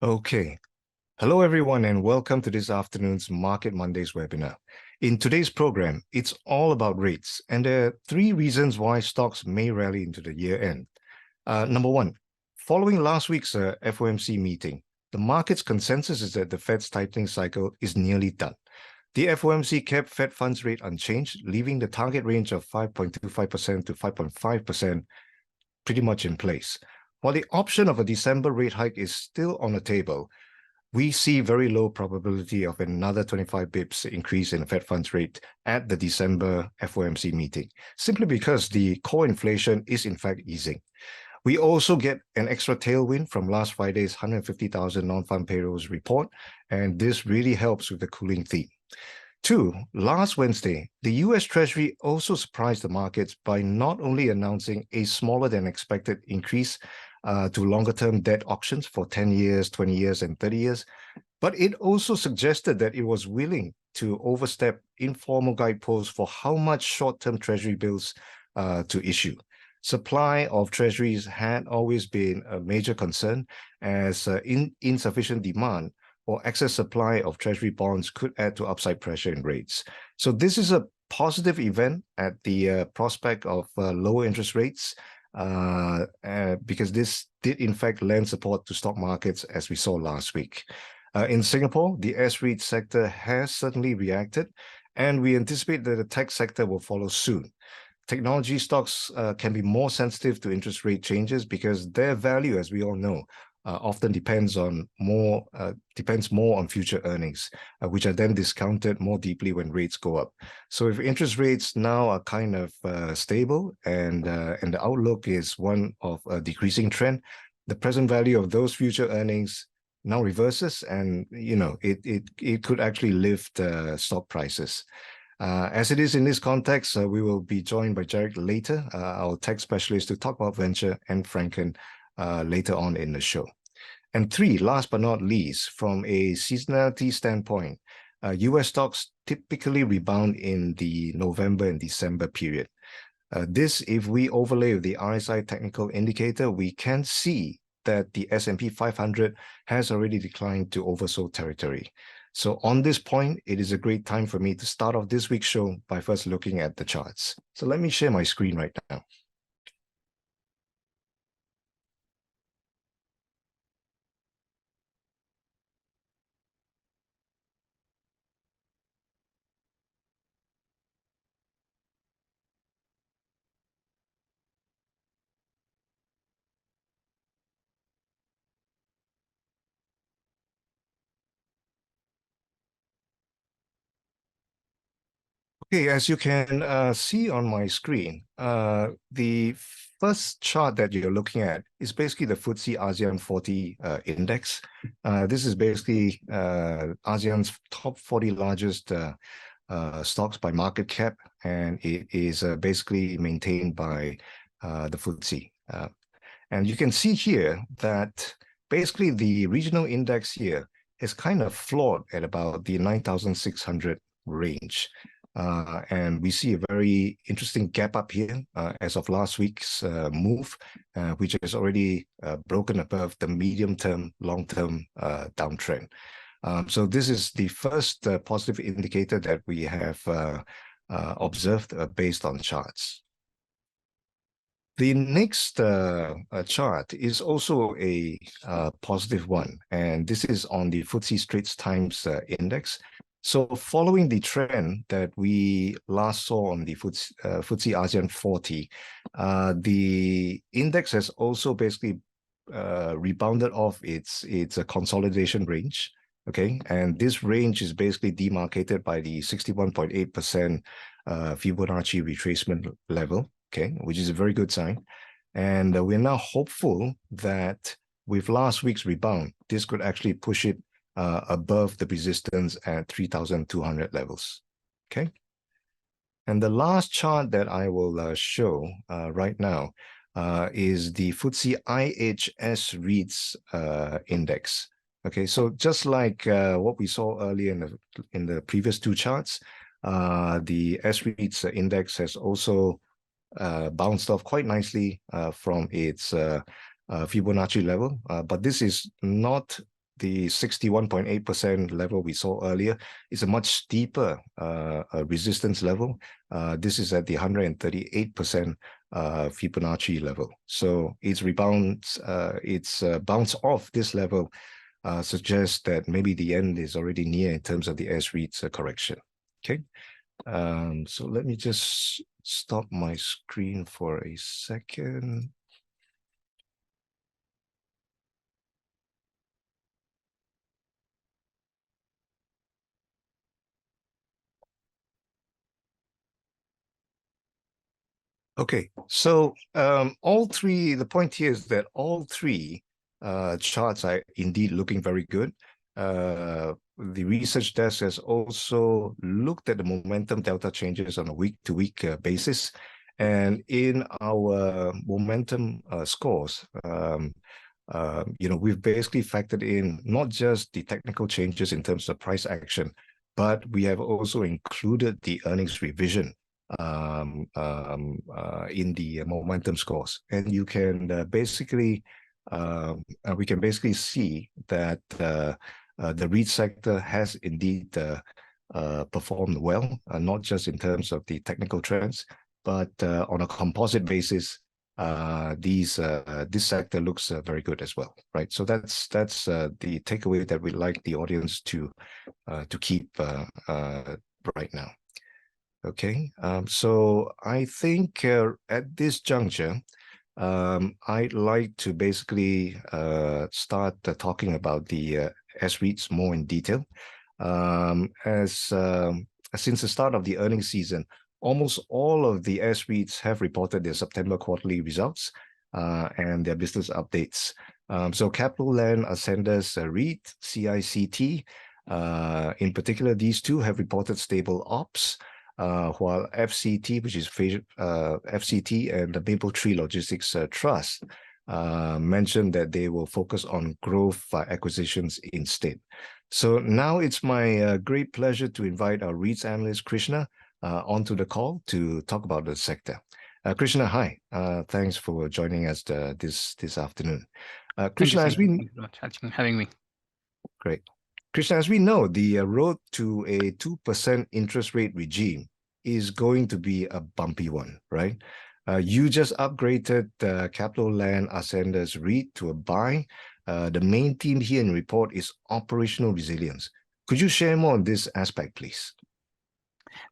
Okay. Hello, everyone, and welcome to this afternoon's Market Mondays webinar. In today's program, it's all about rates, and there are three reasons why stocks may rally into the year end. Number one, following last week's FOMC meeting, the market's consensus is that the Fed's tightening cycle is nearly done. The FOMC kept Fed funds rate unchanged, leaving the target range of 5.25% to 5.5% pretty much in place. While the option of a December rate hike is still on the table, we see very low probability of another 25 bips increase in the Fed funds rate at the December FOMC meeting, simply because the core inflation is in fact easing. We also get an extra tailwind from last Friday's 150,000 non-farm payrolls report, and this really helps with the cooling theme. Two, last Wednesday, the US Treasury also surprised the markets by not only announcing a smaller than expected increase to longer-term debt auctions for 10 years, 20 years, and 30 years, but it also suggested that it was willing to overstep informal guideposts for how much short-term Treasury bills to issue. Supply of treasuries had always been a major concern, as insufficient demand or excess supply of treasury bonds could add to upside pressure in rates. So this is a positive event at the prospect of lower interest rates, because this did in fact lend support to stock markets as we saw last week. In Singapore, the SREIT sector has certainly reacted, and we anticipate that the tech sector will follow soon. Technology stocks can be more sensitive to interest rate changes because their value, as we all know, often depends more on future earnings, which are then discounted more deeply when rates go up. So if interest rates now are kind of stable and the outlook is one of a decreasing trend, the present value of those future earnings now reverses, and it could actually lift stock prices. As it is in this context, we will be joined by Jarek later, our tech specialist, to talk about venture and Frencken later on in the show. And three, last but not least, from a seasonality standpoint, US stocks typically rebound in the November and December period. This, if we overlay with the RSI technical indicator, we can see that the S&P 500 has already declined to oversold territory. So on this point, it is a great time for me to start off this week's show by first looking at the charts. So let me share my screen right now. Okay, as you can see on my screen, the first chart that you're looking at is basically the FTSE ASEAN 40 index. This is basically ASEAN's top 40 largest stocks by market cap, and it is basically maintained by the FTSE. And you can see here that basically the regional index here is kind of floored at about the 9,600 range. And we see a very interesting gap up here as of last week's move, which has already broken above the medium-term, long-term downtrend. So this is the first positive indicator that we have observed based on charts. The next chart is also a positive one, and this is on the FTSE Straits Times Index. So following the trend that we last saw on the FTSE ASEAN 40, the index has also basically rebounded off its consolidation range. Okay, and this range is basically demarcated by the 61.8% Fibonacci retracement level, okay, which is a very good sign. And we're now hopeful that with last week's rebound, this could actually push it above the resistance at 3,200 levels, okay? And the last chart that I will show right now is the FTSE IHS REITs index. Okay, so just like what we saw earlier in the previous two charts, the SREITs index has also bounced off quite nicely from its Fibonacci level, but this is not the 61.8% level we saw earlier is a much steeper resistance level. This is at the 138% Fibonacci level. So its rebounds, bounce off this level suggests that maybe the end is already near in terms of the SREITs correction. Okay. So let me just stop my screen for a second. Okay, so the point here is that all three charts are indeed looking very good. The research desk has also looked at the momentum delta changes on a week-to-week basis. And in our momentum scores, we've basically factored in not just the technical changes in terms of price action, but we have also included the earnings revision in the momentum scores. And you can we can basically see that the REIT sector has indeed performed well, not just in terms of the technical trends, but on a composite basis, this sector looks very good as well, right? So that's the takeaway that we'd like the audience to keep right now. Okay, so I think at this juncture, I'd like to basically start talking about the SREITs more in detail. Since the start of the earnings season, almost all of the SREITs have reported their September quarterly results and their business updates. So Capitaland, Ascendas, REIT, CICT, in particular, these two have reported stable ops, while FCT, which is FCT and the Mapletree Logistics Trust, mentioned that they will focus on growth acquisitions instead. So now it's my great pleasure to invite our REITs analyst, Krishna, onto the call to talk about the sector. Krishna, hi. Thanks for joining us this afternoon. Krishna, Thank you very much for having me. Great. Krishna, as we know, the road to a 2% interest rate regime is going to be a bumpy one, right? You just upgraded Capitaland Ascendas REIT to a buy. The main theme here in the report is operational resilience. Could you share more on this aspect, please?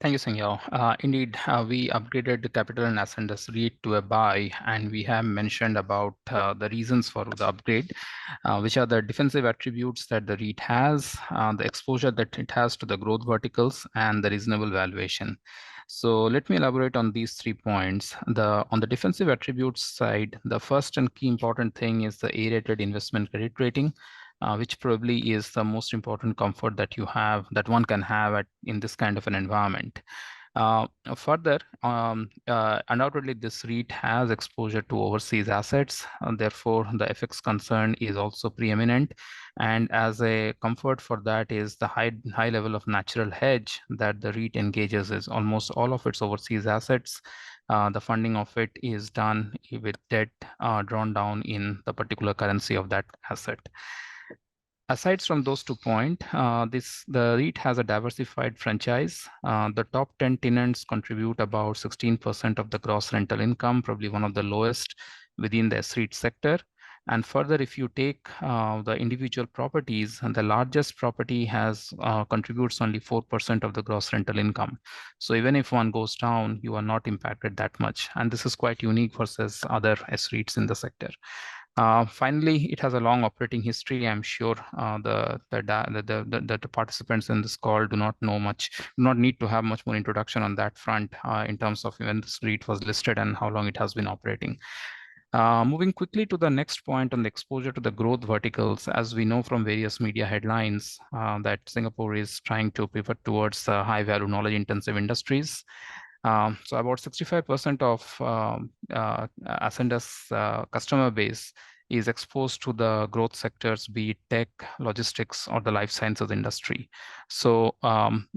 Thank you, Seng Yeow. Indeed, we upgraded the Capitaland Ascendas REIT to a buy, and we have mentioned about the reasons for the upgrade, which are the defensive attributes that the REIT has, the exposure that it has to the growth verticals, and the reasonable valuation. So let me elaborate on these 3 points. On the defensive attributes side, the first and key important thing is the A-rated investment credit rating, which probably is the most important comfort that one can have in this kind of an environment. Further, undoubtedly, this REIT has exposure to overseas assets, and therefore the FX concern is also preeminent. And as a comfort for that is the high level of natural hedge that the REIT engages is almost all of its overseas assets. The funding of it is done with debt drawn down in the particular currency of that asset. Aside from those 2 points, the REIT has a diversified franchise. The top 10 tenants contribute about 16% of the gross rental income, probably one of the lowest within the SREIT sector. And further, if you take the individual properties, and the largest property contributes only 4% of the gross rental income. So even if one goes down, you are not impacted that much. And this is quite unique versus other SREITs in the sector. Finally, it has a long operating history. I'm sure the participants in this call do not need to have much more introduction on that front in terms of when this REIT was listed and how long it has been operating. Moving quickly to the next point on the exposure to the growth verticals, as we know from various media headlines that Singapore is trying to pivot towards high-value knowledge-intensive industries. So about 65% of Ascendas customer base is exposed to the growth sectors, be it tech, logistics, or the life sciences industry. So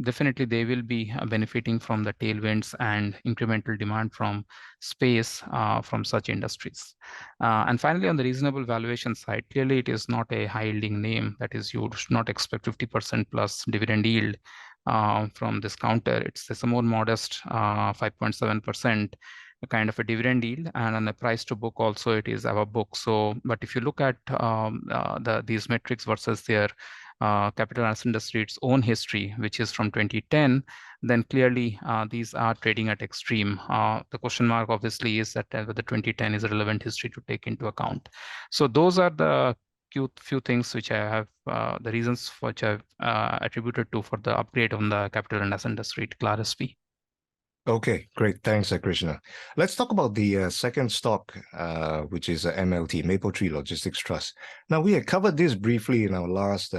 definitely they will be benefiting from the tailwinds and incremental demand from space from such industries. And finally, on the reasonable valuation side, clearly it is not a high-yielding name. That is, you should not expect 50% plus dividend yield from this counter. It's a more modest 5.7% kind of a dividend yield, and on the price to book also it is our book. So, but if you look at these metrics versus their Capitaland Ascendas REIT's own history, which is from 2010, then clearly these are trading at extreme. The question mark obviously is that whether 2010 is a relevant history to take into account. So those are the few things which I have, the reasons which I've attributed to for the upgrade on the Capitaland Ascendas REIT CLARSP. Okay, great. Thanks, Krishna. Let's talk about the second stock, which is MLT, Mapletree Logistics Trust. Now, we had covered this briefly in our last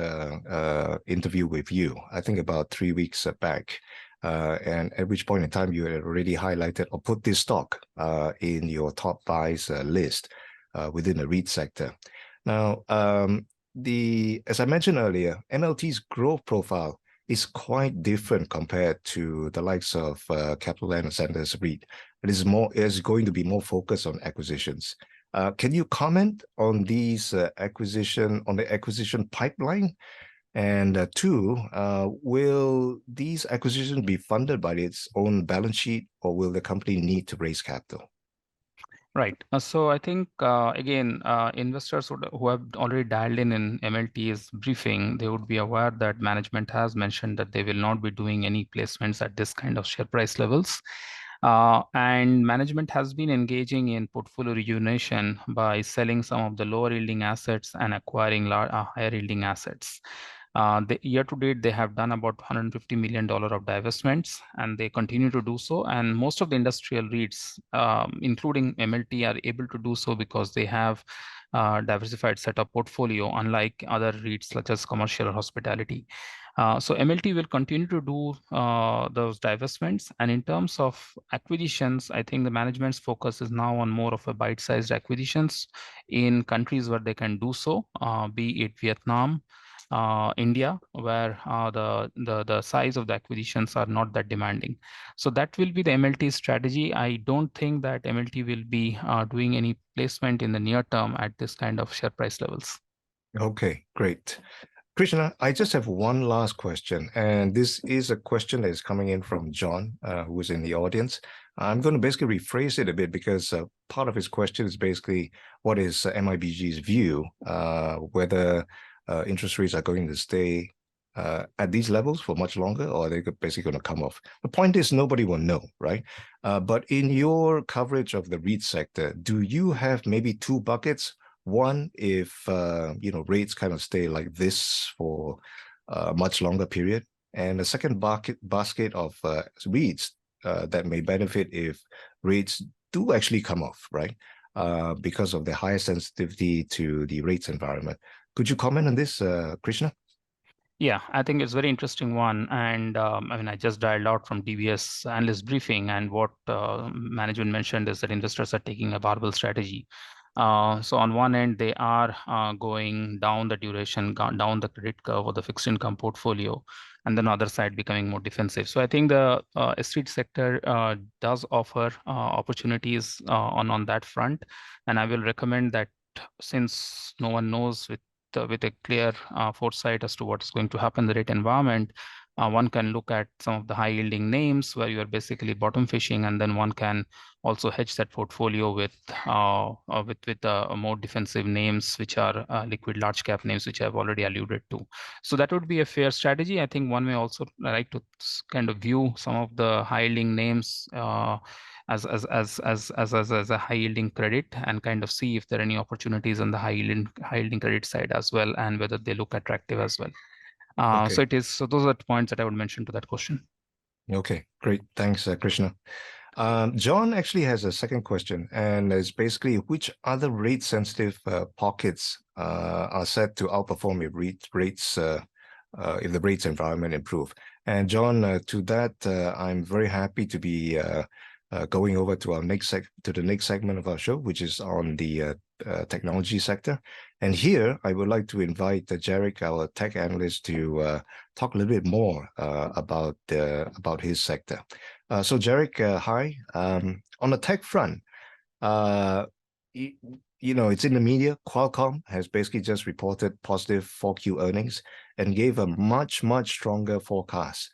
interview with you, I think about 3 weeks back. And at which point in time you had already highlighted or put this stock in your top buys list within the REIT sector. Now, as I mentioned earlier, MLT's growth profile is quite different compared to the likes of Capitaland and Ascendas REIT. It is going to be more focused on acquisitions. Can you comment on these the acquisition pipeline? And two, will these acquisitions be funded by its own balance sheet, or will the company need to raise capital? Right. So I think, again, investors who have already dialed in MLT's briefing, they would be aware that management has mentioned that they will not be doing any placements at this kind of share price levels. And management has been engaging in portfolio rejuvenation by selling some of the lower yielding assets and acquiring higher yielding assets. The year to date, they have done about $150 million of divestments, and they continue to do so. And most of the industrial REITs, including MLT, are able to do so because they have diversified set of portfolio, unlike other REITs such as commercial or hospitality. So MLT will continue to do those divestments. And in terms of acquisitions, I think the management's focus is now on more of a bite-sized acquisitions in countries where they can do so, be it Vietnam, India, where the size of the acquisitions are not that demanding. So that will be the MLT strategy. I don't think that MLT will be doing any placement in the near term at this kind of share price levels. Okay, great. Krishna, I just have one last question, and this is a question that is coming in from John, who is in the audience. I'm going to basically rephrase it a bit because part of his question is basically what is MIBG's view, whether interest rates are going to stay at these levels for much longer, or are they basically going to come off? The point is nobody will know, right? But in your coverage of the REIT sector, do you have maybe two buckets? One, if rates kind of stay like this for a much longer period, and the second basket of REITs that may benefit if rates do actually come off, right? Because of the higher sensitivity to the rates environment. Could you comment on this, Krishna? Yeah, I think it's a very interesting one. And I mean, I just dialed out from DBS analyst briefing, and what management mentioned is that investors are taking a barbell strategy. So on one end, they are going down the duration, down the credit curve or the fixed income portfolio, and then other side becoming more defensive. So I think the street sector does offer opportunities on that front, and I will recommend that since no one knows with a clear foresight as to what is going to happen in the rate environment, one can look at some of the high yielding names where you are basically bottom fishing, and then one can also hedge that portfolio with more defensive names, which are liquid large cap names, which I've already alluded to. So that would be a fair strategy. I think one may also like to kind of view some of the high yielding names as a high yielding credit, and kind of see if there are any opportunities on the high yielding credit side as well, and whether they look attractive as well. Okay. So those are the points that I would mention to that question. Okay, great. Thanks, Krishna. John actually has a second question, and it's basically which other rate-sensitive pockets are set to outperform if if the rates environment improve. And John, to that, I'm very happy to be going over to the next segment of our show, which is on the technology sector. And here, I would like to invite Jarek, our tech analyst, to talk a little bit more about his sector. So Jarek, hi. On the tech front, you know, it's in the media. Qualcomm has basically just reported positive 4Q earnings and gave a much stronger forecast,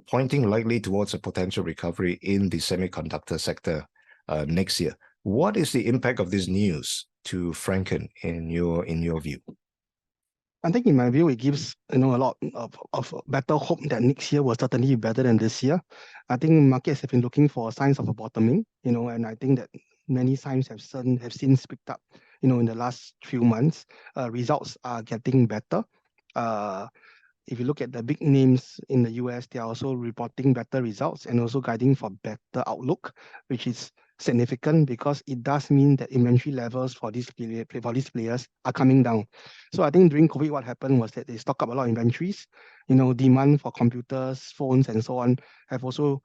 pointing likely towards a potential recovery in the semiconductor sector next year. What is the impact of this news to Frencken in your view? I think in my view, it gives a lot of better hope that next year will certainly be better than this year. I think markets have been looking for signs of a bottoming, and I think that many signs have since picked up, in the last few months. Results are getting better. If you look at the big names in the US, they are also reporting better results and also guiding for better outlook, which is significant because it does mean that inventory levels for these players are coming down. So I think during COVID, what happened was that they stock up a lot of inventories. Demand for computers, phones, and so on have also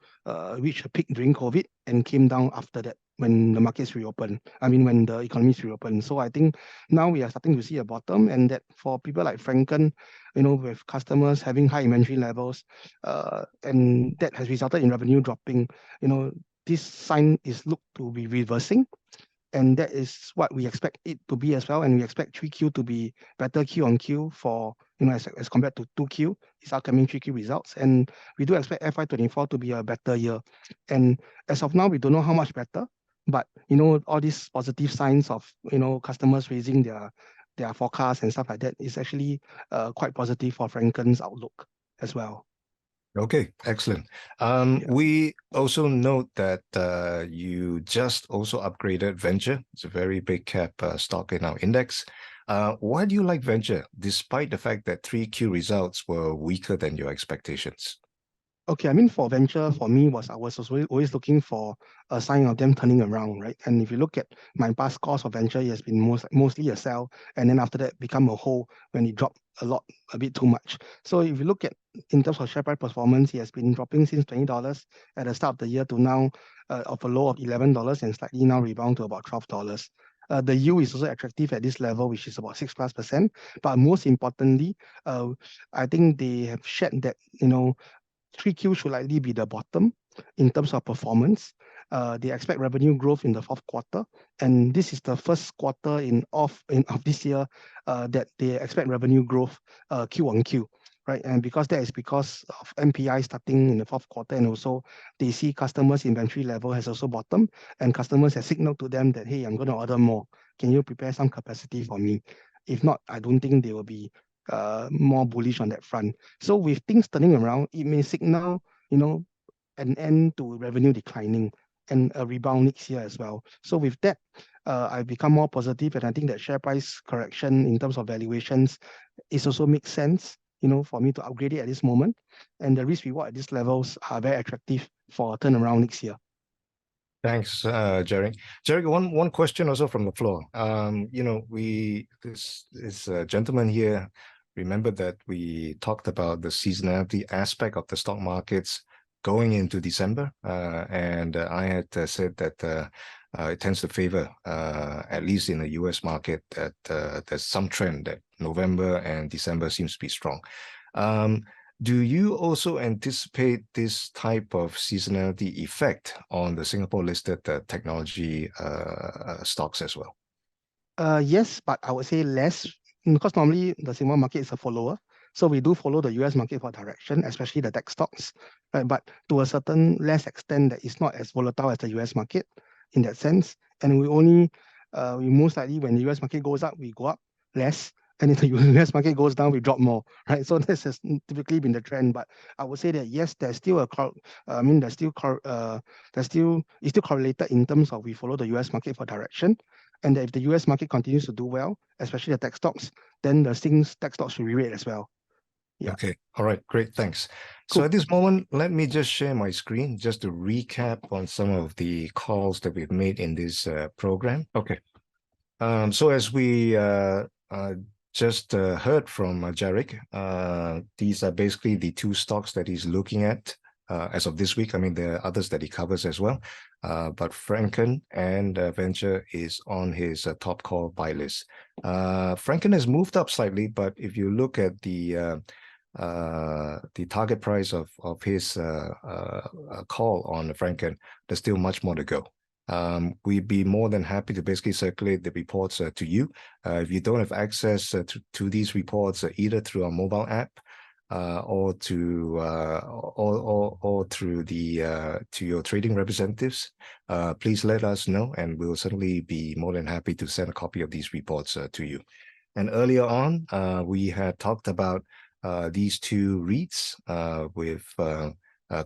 reached a peak during COVID and came down after that when the markets reopened. When the economies reopened. So I think now we are starting to see a bottom, and that for people like Frencken, with customers having high inventory levels, and that has resulted in revenue dropping, this sign is looked to be reversing, and that is what we expect it to be as well. And we expect 3Q to be better Q on Q for, as compared to 2Q, it's upcoming 3Q results. And we do expect FY24 to be a better year. And as of now, we don't know how much better, but, all these positive signs of, customers raising their forecasts and stuff like that is actually quite positive for Frencken's outlook as well. Okay, excellent. We also note that you just also upgraded Venture. It's a very big cap stock in our index. Why do you like Venture, despite the fact that 3Q results were weaker than your expectations? Okay, for Venture, for me, I was always looking for a sign of them turning around, right? And if you look at my past course of Venture, it has been mostly a sell, and then after that become a hold when it dropped a bit too much. So if you look at in terms of share price performance, it has been dropping since $20 at the start of the year to now of a low of $11 and slightly now rebound to about $12. The yield is also attractive at this level, which is about 6+%. But most importantly, I think they have shared that 3Q should likely be the bottom in terms of performance. They expect revenue growth in the fourth quarter, and this is the first quarter of this year that they expect revenue growth Q on Q, right? And because of MPI starting in the fourth quarter, and also they see customers' inventory level has also bottomed, and customers have signaled to them that, hey, I'm going to order more. Can you prepare some capacity for me? If not, I don't think they will be more bullish on that front. So with things turning around, it may signal, an end to revenue declining and a rebound next year as well. So with that, I've become more positive, and I think that share price correction in terms of valuations is also makes sense, for me to upgrade it at this moment. And the risk reward at these levels are very attractive for a turnaround next year. Thanks, Jerry. Jerry, one question also from the floor. This gentleman here, remember that we talked about the seasonality aspect of the stock markets going into December, and I had said that it tends to favor, at least in the US market, that there's some trend that November and December seems to be strong. Do you also anticipate this type of seasonality effect on the Singapore-listed technology stocks as well? Yes, but I would say less, because normally the Singapore market is a follower. So we do follow the US market for direction, especially the tech stocks, right? But to a certain less extent that it's not as volatile as the US market in that sense. And we most likely, when the US market goes up, we go up less. And if the US market goes down, we drop more, right? So this has typically been the trend. But I would say that yes, there's still it's still correlated in terms of we follow the US market for direction. And that if the US market continues to do well, especially the tech stocks, then the tech stocks should re-rate as well. Yeah. Okay. All right. Great. Thanks. Cool. So at this moment, let me just share my screen just to recap on some of the calls that we've made in this program. Okay. So as we just heard from Jarek, these are basically the two stocks that he's looking at as of this week. I mean, there are others that he covers as well. But Frencken and Venture is on his top call buy list. Frencken has moved up slightly, but if you look at the target price of his call on Frencken, there's still much more to go. We'd be more than happy to basically circulate the reports to you. If you don't have access to these reports, either through our mobile app or through the to your trading representatives, please let us know, and we'll certainly be more than happy to send a copy of these reports to you. And earlier on, we had talked about these two REITs with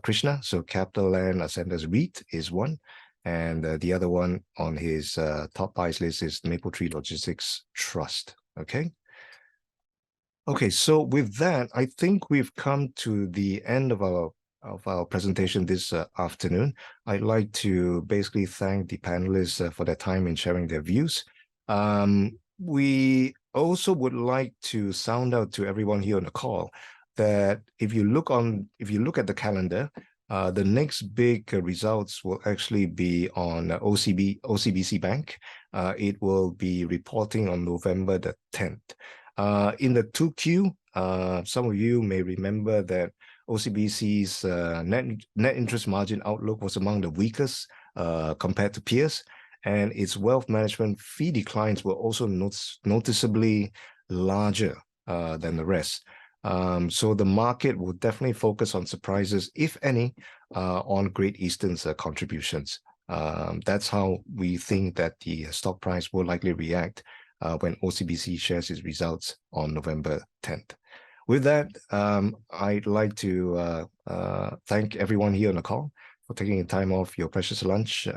Krishna. So Capitaland Ascendas REIT is one, and the other one on his top buys list is Mapletree Logistics Trust. Okay. Okay, so with that, I think we've come to the end of our presentation this afternoon. I'd like to basically thank the panelists for their time in sharing their views. We also would like to sound out to everyone here on the call that if you look at the calendar, the next big results will actually be on OCBC Bank. It will be reporting on November the 10th. In the 2Q, some of you may remember that OCBC's net interest margin outlook was among the weakest compared to peers, and its wealth management fee declines were also noticeably larger than the rest. So the market will definitely focus on surprises, if any, on Great Eastern's contributions. That's how we think that the stock price will likely react when OCBC shares its results on November 10th. With that, I'd like to thank everyone here on the call for taking the time off your precious lunch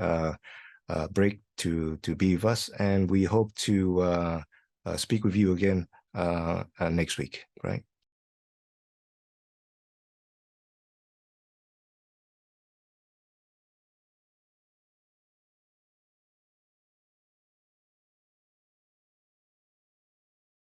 break to be with us, and we hope to speak with you again next week, right?